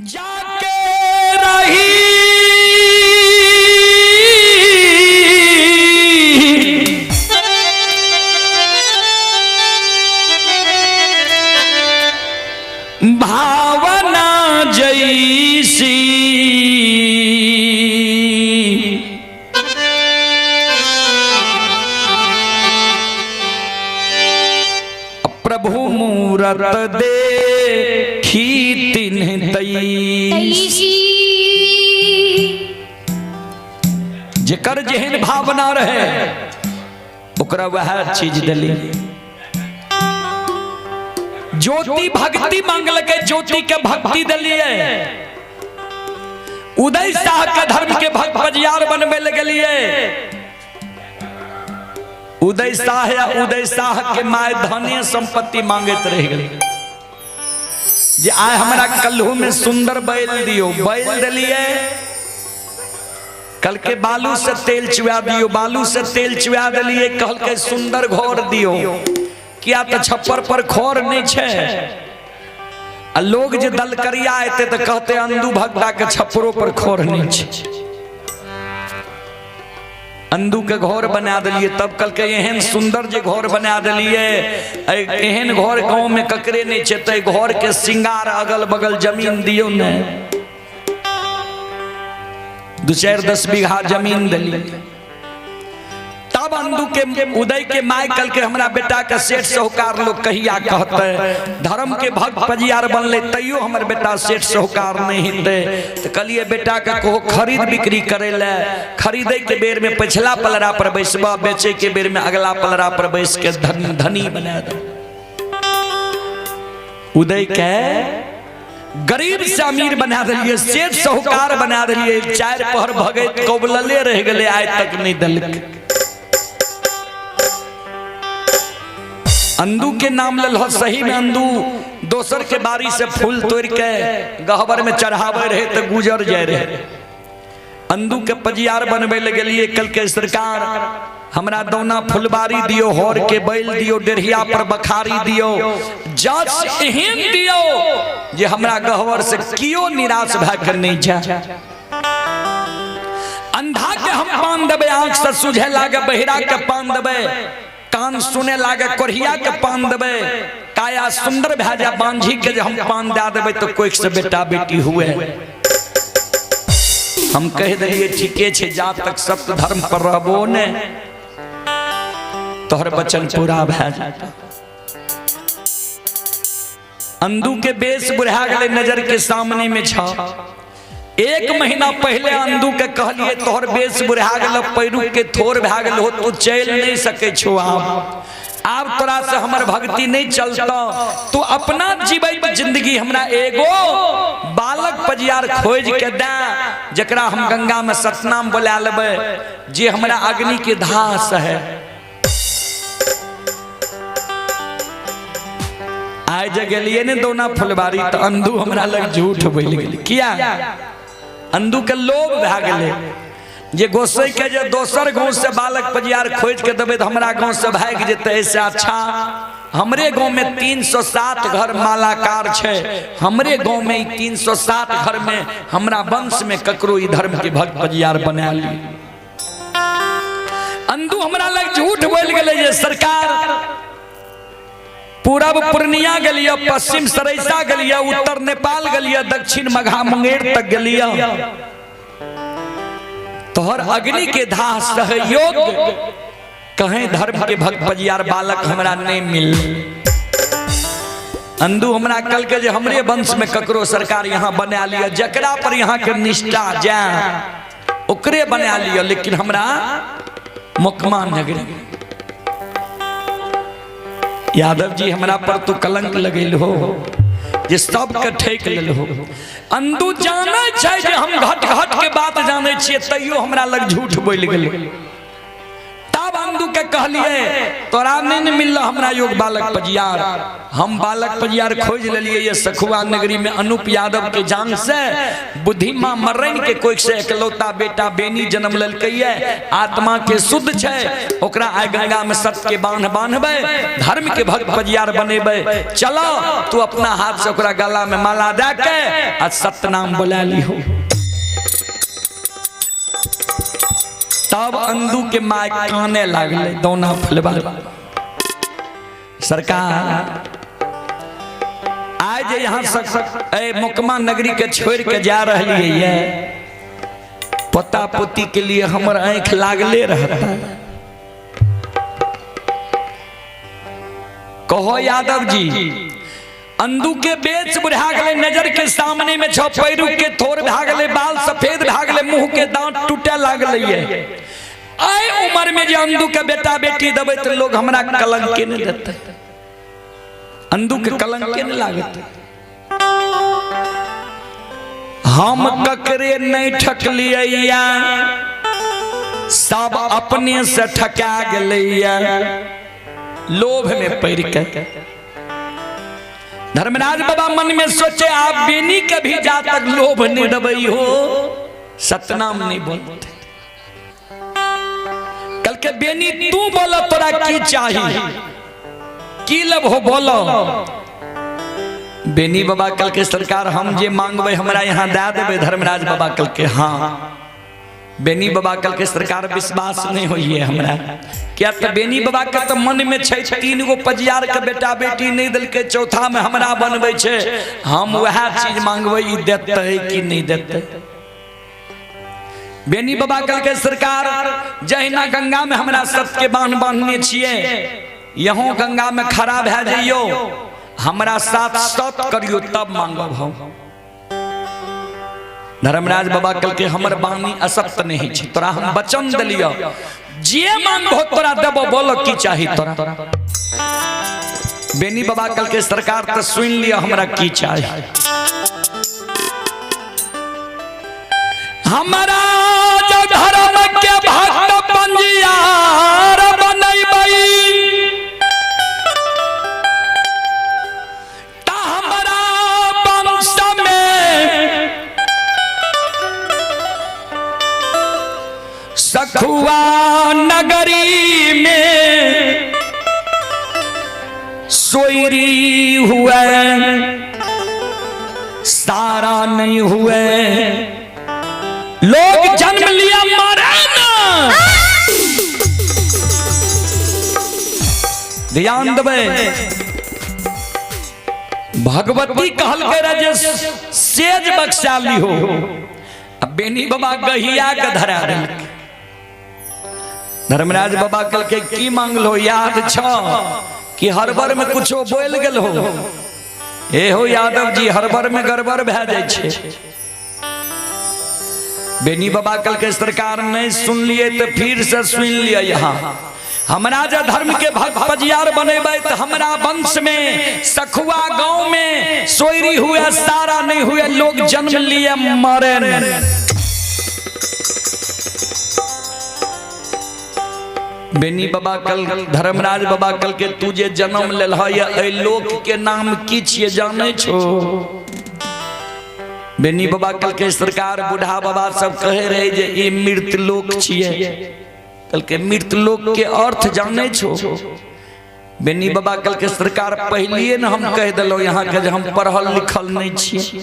जाके रही भावना जैसी प्रभु मूरत देखी तिन्ह तैसी। जेकर जेहन भावना रहे ओकरा वह चीज दिली। ज्योति भक्ति मांगल के ज्योति के भक्ति दिलिए। उदय शाह के धर्म के भक्त बजियार बनबे लगलिए। उदय शाह या उदय शाह के माय धने संपत्ति मांगत रह गए। जे आय हमरा कल्हू में सुंदर बैल दियो, बैल दिलिए। कल के बालू से तेल चुआ दियो, बालू से तेल चुआ दिलिए। कल के सुंदर घर दियो, किया तो छप्पर पर खोर नहीं छे। आ लोग जे दलकरिया आते तो कहते अंधू भगता के छप्परों पर खोर नहीं छे। अंधू के घर बना दिलिए। तब कल के एहन सुंदर जे घर बना दिलिए। एहन घर गांव में ककरे नहीं छे, तो घर के श्रृंगार अगल बगल जमीन दियो ने। 2-4-10 बीघा जमीन दिलिए। तब अंधू के उदय के माय कल के हमरा बेटा के सेठ साहूकार लोग कहिया कहते। धर्म के भक्त पजियार बनले तैयो हमर बेटा सेठ साहूकार नहीं हिंदे। तो कलिए बेटा का को खरीद बिक्री करे ले। खरीदे के बेर में पिछला पलड़ा पर बैसबा, बेचे के बेर में अगला पलड़ा पर बैस के धनी बना दे। उदय के गरीब से अमीर बना दिलिए, सेठ साहूकार बना दिलिए। 4 पहर भगत कबलले रह गए, आज तक नहीं दलक। अंधू के नाम लल सही में अंधू दोसर के बारी से फूल तोड़ के गहबर में चढ़ावे रहे तो गुजर जाए रहे। अंधू के पजियार बनबे लगलिए। कल के सरकार हमरा दौना फुलबारी दियो, होर के बैल दियो, डेढ़िया पर बखारी दियो, जस एहन दियो जे हमरा गहवर से कियो निराश भए नहीं जाए। अंधा के हम पान देबे, आंख से सुझे लागे बहिरा के पान देबे, कान सुने लागे कोरिया के पान देबे, काया सुंदर भेजा बांझी के जे हम पान दे देबे तो कोई से बेटा बेटी हुए। हम कह दिलिए ठीके छे, जा तक सत्य धर्म पर रहबो ने तोहर वचन पूरा भए जाता। अंधू के बेस बुढ़ा गले नजर के सामने में छा। 1 महीना पहले अंधू के कहलिए तोहर बेस बुढ़ा गल, पैरू के थोर भए गल हो, तू चल नहीं सके छो। आब तोरा से हमर भक्ति नहीं चलता। तू अपना जीवन जिंदगी हमरा एगो बालक पजियार खोज के दे, जकरा हम गंगा में सतनाम बोला लेबे, जे हमरा अग्नि के धास है। आय जगलिए ने दोना फुलबारी तो अंधू हमरा लग झूठ बोल गेल। किया अंधू के लोभ भए गेले जे गोसाई के जे दोसर गांव से बालक पजियार खोज के देबे तो हमरा गांव से भाग जेते। ऐसे अच्छा हमरे गांव में 307 घर मालाकार छे। हमरे गांव में 307 घर में हमरा वंश में ककरो ई धर्म के भक्त पजियार बना ली। अंधू हमरा लग झूठ बोल गेले जे सरकार पूरब पूर्णिया गलिया, पश्चिम सरैसा गलिया, उत्तर नेपाल गलिया, दक्षिण मघा मुंगेर तक गलिया। तोहर अग्नि के धाह सहयोग कहीं धर्म के भक्त पजियार बालक हमरा नहीं मिल। अंधू हमरा कल के जे हमरे वंश में ककरो सरकार यहाँ बना लिया, जकरा पर यहाँ के निष्ठा जा ओकरे बना लिया। लेकिन हमरा मुकमा नगरी यादव जी हमरा पर तू कलंक लगेल हो, जे सब के ठेक लेल हो। अंधू जाने छै जे हम घट घट के बात जाने छिए, तैयो हमरा लग झूठ बोल गेल। तब अंधु के कहलिए तोरा नहीं मिल हमरा योग बालक पजियार। हम बालक पजियार खोज लिए ये सखुआ नगरी में अनूप यादव के जान से बुद्धिमा मर्रन के कोई से एकलौता बेटा बेनी जन्म ललकैये। आत्मा के शुद्ध छे ओकरा आय गंगा में सत्य के बांध बांधबे धर्म के भक्त पजियार बनेबे। चलो तू अपना हाथ से ओकरा गला में माला दे के आज सत्य नाम बोला ली हो। तब अंधु के माय काने लागले दोना फुलवा। सरकार आज यहाँ मुकमा नगरी के छोड़ के जा रही है पोता पोती के लिए हमर आंख लागले रहता। कहो यादव जी अंधु के बेच बुढ़ा गले नजर के सामने में छो पैरू के थोर भाग ले बाल सफेद भाग ले मुंह के दांत टूटे लागल है। आए उम्र में जो अंधु के बेटा बेटी दबे तो लोग हमरा कलंक के नहीं देते। अंधु के कलंक के नहीं लागते। हम ककरे नहीं ठकलिया सब अपने से ठका गलैया लोभ में पड़ के। धर्मराज बाबा मन में सोचे आप बेनी के भी जा तक लोभ नहीं दबई हो सतनाम नहीं बोलते। कल के बेनी तू बोलो तोरा की चाहिए की लब हो बोलो। बेनी बाबा कल के सरकार हम जे मांगबे हमरा यहाँ दे देबे। धर्मराज बाबा कल के हाँ। बेनी बाबा कल के सरकार विश्वास नहीं होई है हमरा क्या तो बेनी बाबा के तो मन में छे 3 गो पजियार के बेटा बेटी नहीं दिल के चौथा में हमरा बनबे छे। हम वह चीज मांगबे ई देते कि नहीं देते। बेनी बाबा कल के सरकार जहिना गंगा में हमरा सत्य के बांध बांधने छिए यहों गंगा में खड़ा भे जइयो हमरा साथ सत करियो तब मांगब हम। धर्मराज बाबा कल के हमर बानी असत्य नहीं छी तोरा हम वचन दलियो जे मांगो तोरा देबो बोलो की चाही तोरा। बेनी बाबा कल के सरकार तो सुन लिया हमरा की चाही। हमारा जो धर्म के भक्त पंजियार बनैबई ता हमारा वंश में सखुआ नगरी में सोयरी हुए सारा नहीं हुए लोग जन्म लिया मारे ना। ध्यान देवे भगवती कहल के राजे सेज बख्शाली हो। अब बेनी बाबा गहिया के धरा दे। धर्मराज बाबा कल के की मांगलो याद छ कि हरबर में कुछो बोल गेल हो। ए हो यादव जी हरबर में गड़बड़ भे जाय छे। बेनी बाबा कल के सरकार नहीं सुन लिए तो फिर से सुन लिया। यहाँ हमरा जो धर्म के भक्त पजियार बनेबे तो हमरा वंश में सखुआ गांव में सोयरी हुए सारा नहीं हुए लोग जन्म लिए मरे। बेनी बाबा कल धर्मराज बाबा कल के तुझे जन्म लेल है लोक के नाम की छिए जाने छो। बेनी बाबा कल के सरकार बूढ़ा बाबा सब कहे रहे जे ये मृत लोक छिए। कल के मृत लोक के अर्थ जाने छो। बेनी बाबा कल के सरकार पहलिए न हम कह दिलो यहाँ के हम पढ़ल लिखल नहीं छिए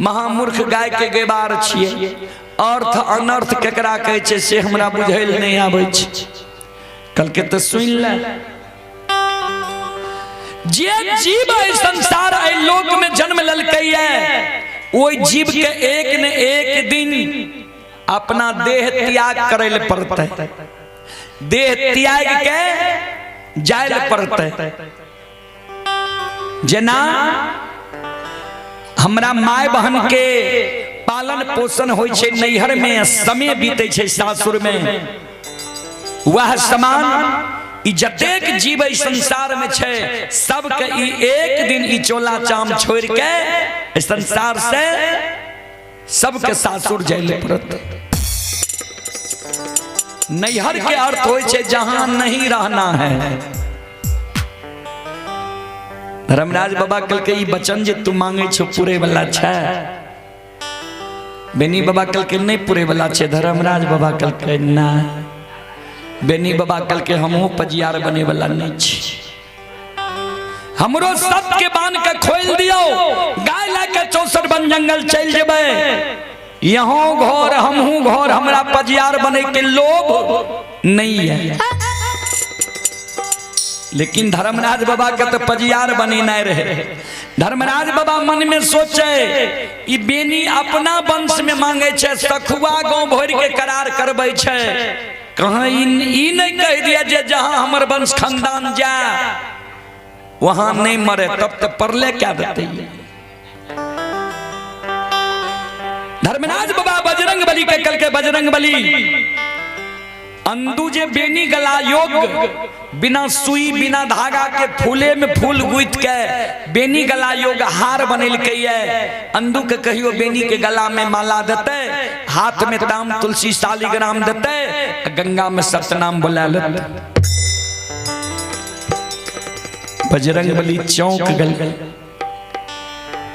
महामूर्ख गाय के गेबार छिए। अर्थ अनर्थ केकरा कहे छे से हमरा बुझैल नहीं आबै छे। कल के तो सुन ले जे जीव संसार ए लोक में जन्म ललकैया ओई जीव के एक न एक दिन अपना देह त्याग करे ले पड़ते। देह त्याग के जाय पड़ते। जना हमरा माय बहन के पालन पोषण होय छे नैहर में समय बीते छे सासुर में वह समान ई जतेक जीव संसार में छे सबके ई एक दिन ई चोला चाम छोड़ के संसार से सबके सासुर जाइले पड़त। नैहर के अर्थ हो जहां नहीं रहना है। धर्मराज बाबा कल के बचन जे तू मांगे छो पूरे वाला छे। बेनी बाबा कल के नहीं पूरे वाला छे। धर्मराज बाबा कल के ना। बेनी बाबा कल के हमहू पजियार बने वाला नहीं छे। हमरो सब के बांध के खोल दियो, गाय लाके 64 बन जंगल चल जेबे। यहाँ घर हमहू घर, हमरा पजियार बने के लोभ नहीं है। लेकिन धर्मराज बाबा के तो पजियार बने नहीं रहे। धर्मराज बाबा मन में सोचे ई बेनी अपना वंश में मांगे छे, सखुआ गांव भर के करार करबे छे। कहाँ ई नहीं कह दिया जे जहां हमर वंश खानदान जा वहां नहीं मरे, तब तो परले क्या देते। धर्मराज बाबा बजरंग बली के कल के बजरंग बली अंदू जे बेनी गला योग बिना सुई बिना धागा के फूले में फूल गुथ के बेनी गला योग हार बनेल के अंदू के कहियो बेनी के गला में माला देते, हाथ में ताम तुलसी शालिग्राम देते, गंगा में सतनाम बुला लेते। बजरंग बली चौंक गल।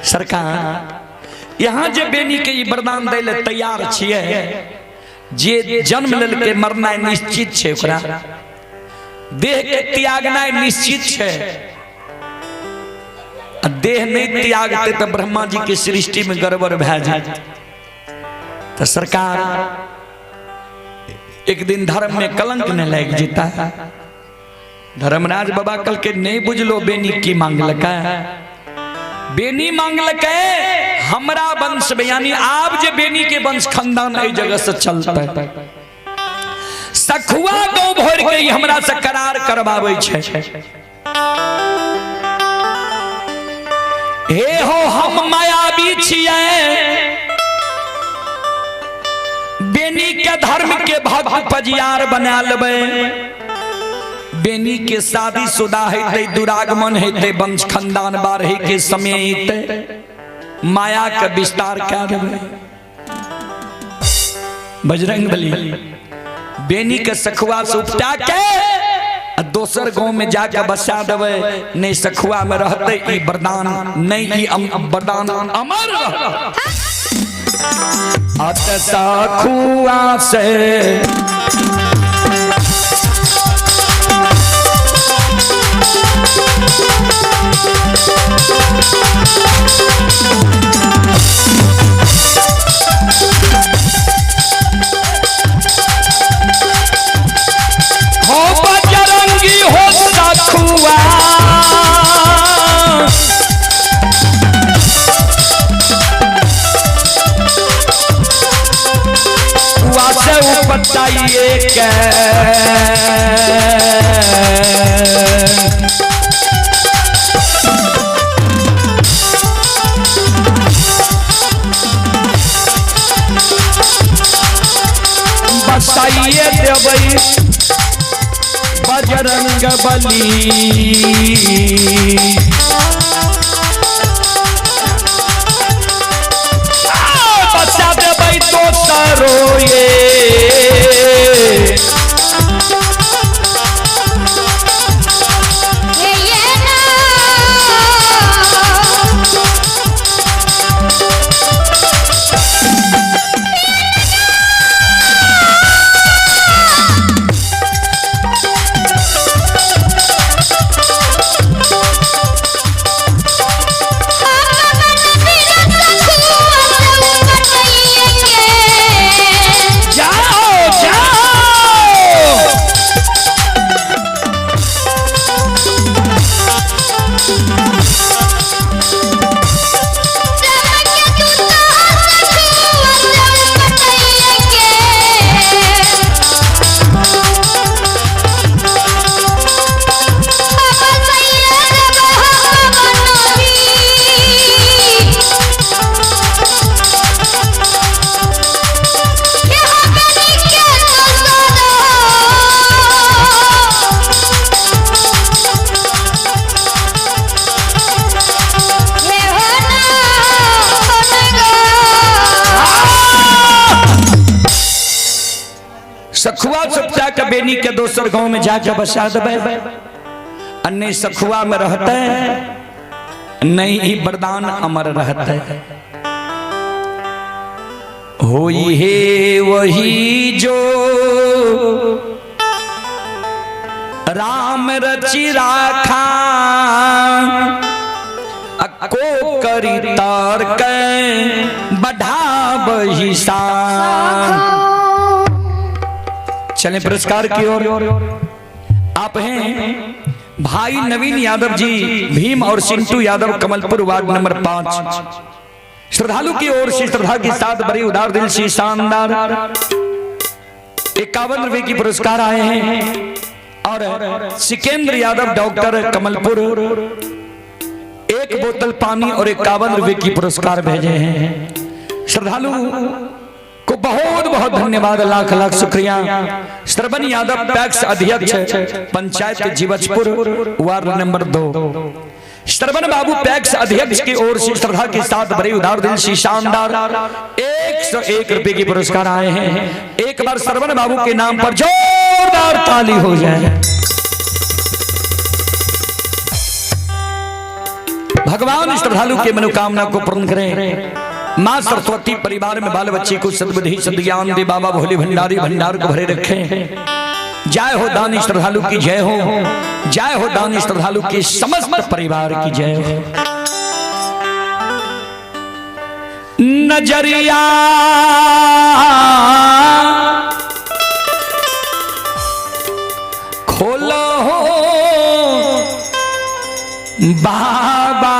सरकार यहाँ जे बेनी के वरदान दे ले तैयार छिए। जे जन्म लेल के मरना निश्चित छे, ओकरा देह के त्यागना निश्चित छे। देह नहीं त्यागते तो ब्रह्मा जी के सृष्टि में गड़बड़ भै जाए। तो सरकार एक दिन धर्म में कलंक न लग जेता। धर्मराज बाबा कल के नहीं बुझलो बेनी की मांगलक। बेनी मांगलक हमरा वंश में, यानी आप जे बेनी के वंश खानदान ए जगह से चलता। सखुआ गांव भर के हमरा से करार करवावे छे। हे हो हम मायावी छिए, बेनी के धर्म के भक्त पजियार बना लेबे। बेनी के शादी शुदा हेते, दुरागमन हेते, वंश खानदान बारहे के समय हेते, माया का विस्तार क्या देवे। बजरंग बली बेनी के सखुआ से उपटा के दोसर गांव में जाके बसा देवे। नहीं सखुआ में रहते ई वरदान नहीं, वरदान अमर अत सखुआ से हो बजरंगी हो सखुआ, कुआ से उपटाइए के बसाइए देवई बजरंग बली। बसा देवई तो सरोए सखुआ सत्या के बेनी के दोसर गांव में जाके बसा देवे, अन्य सखुआ में रहते नहीं ही वरदान अमर रहते। होई है वही जो राम रचि राखा, को करी तार के बढ़ा बही शान। चलें पुरस्कार की ओर। आप हैं भाई नवीन यादव जी, भीम और सिंटू यादव, कमलपुर वार्ड नंबर 5। श्रद्धालु की ओर से श्रद्धा के साथ बड़े उदार दिल से शानदार 51 रुपए की पुरस्कार आए हैं। और सिकेंद्र यादव डॉक्टर कमलपुर 1 बोतल पानी और 51 रुपए की पुरस्कार भेजे हैं। श्रद्धालु को बहुत बहुत धन्यवाद, लाख लाख शुक्रिया। श्रवण यादव पैक्स अध्यक्ष पंचायत जीवजपुर वार्ड नंबर 2। श्रवण बाबू पैक्स अध्यक्ष की ओर से श्रद्धा के साथ बड़े उदार दिल से शानदार 101 रुपए की पुरस्कार आए हैं। एक बार श्रवण बाबू के नाम पर जोरदार ताली हो जाए। भगवान श्रद्धालु के मनोकामना को पूर्ण करें। मां सरस्वती परिवार में बाल बच्चे को सद्बुद्धि सद्ज्ञान दे। बाबा भोले भंडारी भंडार को भरे रखे। जय हो दानी श्रद्धालु की जय हो, जय हो दानी श्रद्धालु के समस्त परिवार की जय हो। नजरिया खोलो हो बाबा,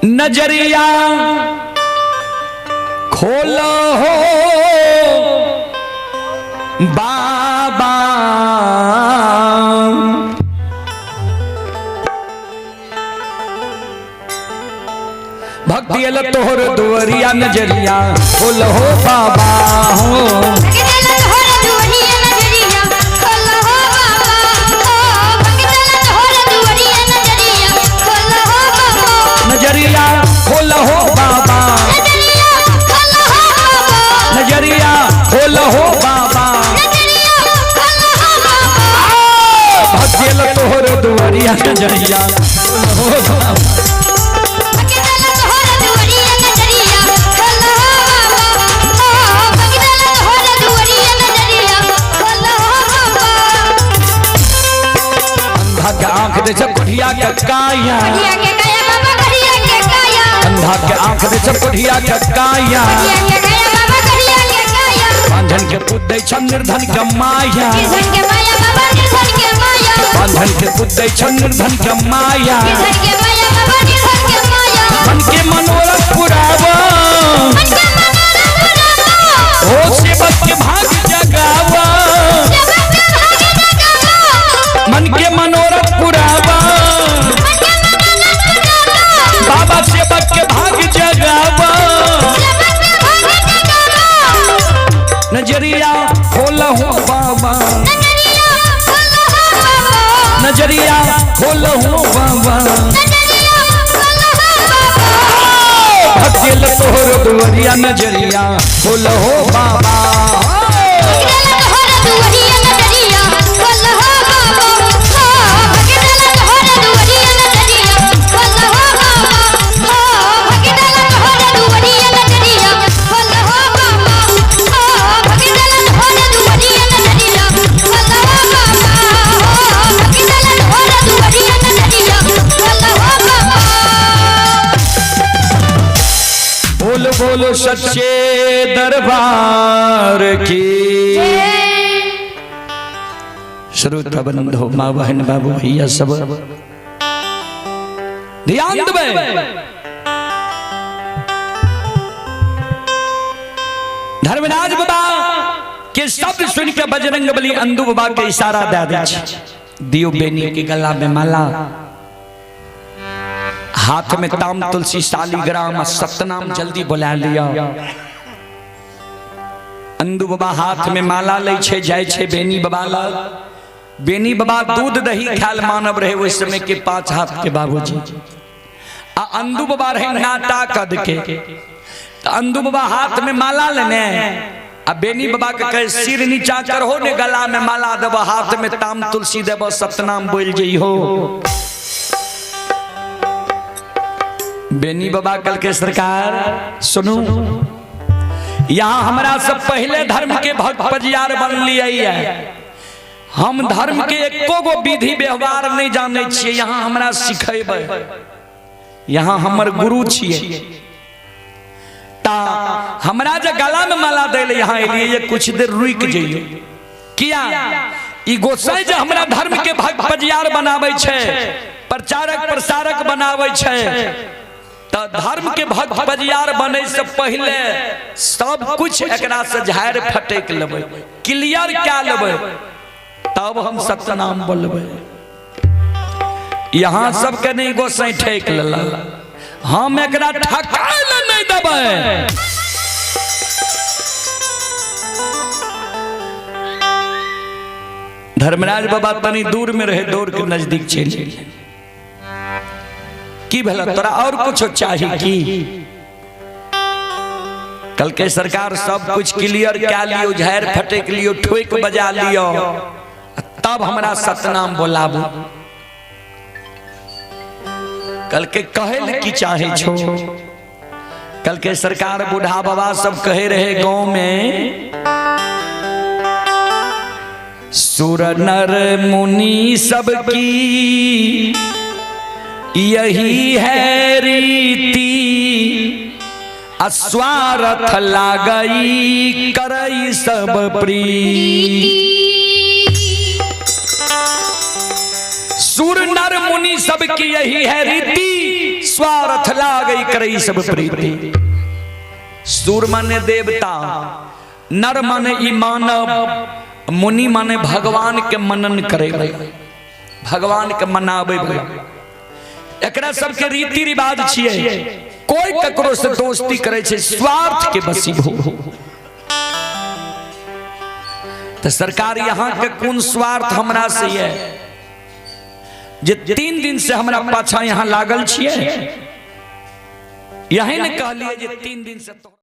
नजरिया खोलो हो बाबा, भक्ति अल तोहर दुआरिया, नजरिया खोलो हो बाबा हो। नजरिया खोलो हो बाबा, नजरिया खोलो हो बाबा, भक्ति अल तोहर दुआरिया, नजरिया खोलो हो बाबा। आंख दे सब बढ़िया के काया, अंधा के आंख दे सब बढ़िया के काया, बांधन के पुत दे छ निर्धन के माया, बांधन के पुत दे छ निर्धन के माया, मन के मनोरथ पुरावा, हो सेवक के भाग जगावा, मन के मनोरथ पुरावा, बाबा सेवक के भाग जगावा। नजरिया खोलो हो बाबा, नजरिया खोलो हो बाबा, भक्ति अल तोहर दुआरिया, नजरिया खोलो हो बाबा। बोलो सच्चे दरबार की। श्रोता बंधु, माँ बहन बाबू भैया सब ध्यान देवे। धर्मराज बाबा के शब्द सुन के बजरंग बली अंधु बाबा के इशारा दे दियो बेनी के गला में माला, हाथ में ताम तुलसी शालीग्राम सतनाम जल्दी बुला लिया। अंधु बाबा हाथ में माला ले छे, जाय छे बेनी बाबा ला। बेनी बाबा दूध दही ख्याल मानव रहे उस समय के 5 हाथ के बाबूजी। आ अंधु बाबा रहे नाटा कद के, तो अंधु बाबा हाथ में माला लेने आ बेनी बाबा के कहे सिर नीचा करहो ने गला में माला देव, हाथ में ताम तुलसी देव, सतनाम बोल जई हो। बेनी बाबा कल के सरकार सुनू, यहाँ हमारा सब पहले धर्म के भक्त पजियार बन लिया है, हम धर्म के एको गो विधि व्यवहार नहीं जाने छिए, यहाँ हमरा सिखेबे, यहाँ हमर गुरु छिए। ता हमरा जे गला में माला दे यहाँ एलिए, ये कुछ देर रुक जाइए, किया ई गोसाई जे हमरा धर्म के भक्त पजियार बनावे छे, प्रचारक प्रसारक बनावे छे, तो धर्म के भक्त पजियार बने से पहले सब कुछ एकरा से झाड़ फटेक लेबे, क्लियर क्या लेबे, तब हम सतनाम बोलबे। यहाँ सबके नहीं गोसाई ठेक लेला, हम एकरा ठकाय नहीं देबे। धर्मराज बाबा तनी दूर में रहे, दौड़ के नजदीक चले, की भला तोरा और कुछ चाहिए की? कल के सरकार सब कुछ क्लियर क्या लियो, झाड़ फटेक लियो, ठोक बजा लियो, तब हमरा सतनाम बोलाबू। कल के कहे की चाहे छो, कल के सरकार बूढ़ा बाबा सब कहे रहे गांव में, सुर नर मुनि सबकी यही है रीति, अस्वार्थ लागई करई सब प्रीति। सुर नर मुनि सबकी यही है रीति, स्वार्थ लागई करई सब प्रीति। सुर माने देवता, नर माने ई मानव, मुनि माने भगवान के मनन करे, भगवान के मनावे वाला। एकरा सबके रीति रिवाज छिए, कोई ककरो से दोस्ती करे छे स्वार्थ के बसी हो। तो सरकार यहाँ के कौन स्वार्थ हमरा से है, जे 3 दिन से हमरा पाछा यहाँ लागल छिए, यही ने कहलिए जे 3 दिन से